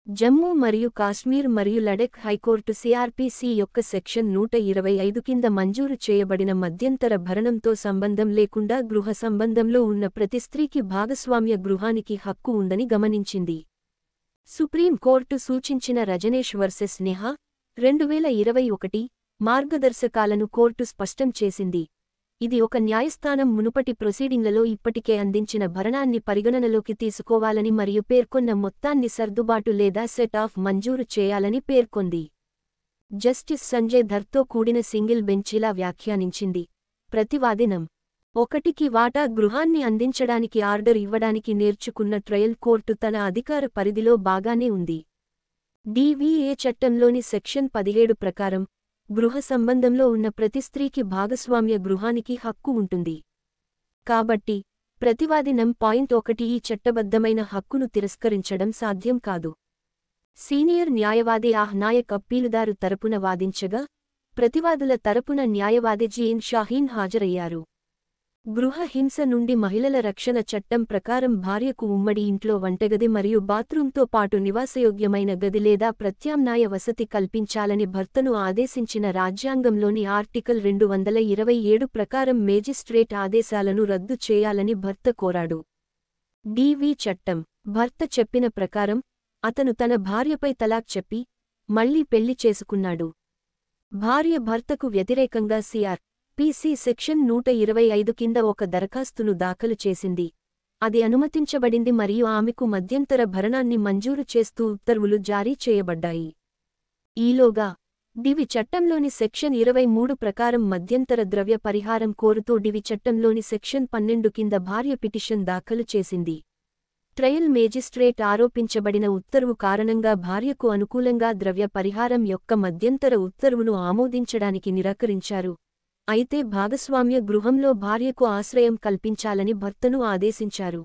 జమ్మూ మరియు కాశ్మీర్ మరియు Ladakh high court CrPC యొక్క సెక్షన్ 125 కింద మంజూరు చేయబడిన మధ్యంతర భరణంతో సంబంధం లేకుండా గృహ సంబంధంలో ఉన్న ప్రతి స్త్రీకి భాగస్వామ్య గృహానికి హక్కు ఉందని గమనించింది. సుప్రీం కోర్టు సూచించిన రజనేష్ వర్సెస్ నెహా 2021 మార్గదర్శకాలను కోర్టు స్పష్టం చేసింది. ఇది ఒక న్యాయస్థానం మునుపటి ప్రొసీడింగ్లలో ఇప్పటికే అందించిన భరణాన్ని పరిగణనలోకి తీసుకోవాలని మరియు పేర్కొన్న మొత్తాన్ని సర్దుబాటు లేదా సెట్ ఆఫ్ మంజూరు చేయాలని పేర్కొంది. జస్టిస్ సంజయ్ ధర్తో కూడిన సింగిల్ బెంచ్ ఇలా వ్యాఖ్యానించింది. ప్రతివాదినం 1కి వాటా గృహాన్ని అందించడానికి ఆర్డర్ ఇవ్వడానికి నేర్చుకున్న ట్రయల్ కోర్టు తన అధికార పరిధిలో బాగానే ఉంది. డివిఏ చట్టంలోని సెక్షన్ 17 ప్రకారం గృహ సంబంధంలో ఉన్న ప్రతి స్త్రీకి భాగస్వామ్య గృహానికి హక్కు ఉంటుంది. కాబట్టి ప్రతివాదినం పాయింట్ 1 ఈ చట్టబద్ధమైన హక్కును తిరస్కరించడం సాధ్యం కాదు. సీనియర్ న్యాయవాది నాయక్ అప్పీలుదారు తరపున వాదించగా, ప్రతివాదుల తరపున న్యాయవాది జీన్ షాహీన్ హాజరయ్యారు. గృహ హింస నుండి మహిళల రక్షణ చట్టం ప్రకారం భార్యకు ఉమ్మడి ఇంట్లో వంటగది మరియు బాత్రూంతో పాటు నివాసయోగ్యమైన గది లేదా ప్రత్యామ్నాయ వసతి కల్పించాలని భర్తను ఆదేశించిన రాజ్యాంగంలోని ఆర్టికల్ 227 ప్రకారం మేజిస్ట్రేట్ ఆదేశాలను రద్దు చేయాలని భర్త కోరాడు. డివి చట్టం భర్త చెప్పిన ప్రకారం అతను తన భార్యపై తలాక్ చెప్పి మళ్లీ పెళ్లి చేసుకున్నాడు. భార్య భర్తకు వ్యతిరేకంగా సిఆర్పిసి సెక్షన్ 125 కింద ఒక దరఖాస్తును దాఖలు చేసింది. అది అనుమతించబడింది మరియు ఆమెకు మధ్యంతర భరణాన్ని మంజూరు చేస్తూ ఉత్తర్వులు జారీ చేయబడ్డాయి. ఈలోగా డివి చట్టంలోని సెక్షన్ 23 ప్రకారం మధ్యంతర ద్రవ్య పరిహారం కోరుతూ డివి చట్టంలోని సెక్షన్ 12 కింద భార్య పిటిషన్ దాఖలు చేసింది. ట్రయల్ మేజిస్ట్రేట్ ఆరోపించబడిన ఉత్తర్వు కారణంగా భార్యకు అనుకూలంగా ద్రవ్య పరిహారం యొక్క మధ్యంతర ఉత్తర్వును ఆమోదించడానికి నిరాకరించారు. అయితే భాగస్వామ్య గృహంలో భార్యకు ఆశ్రయం కల్పించాలని భర్తను ఆదేశించారు.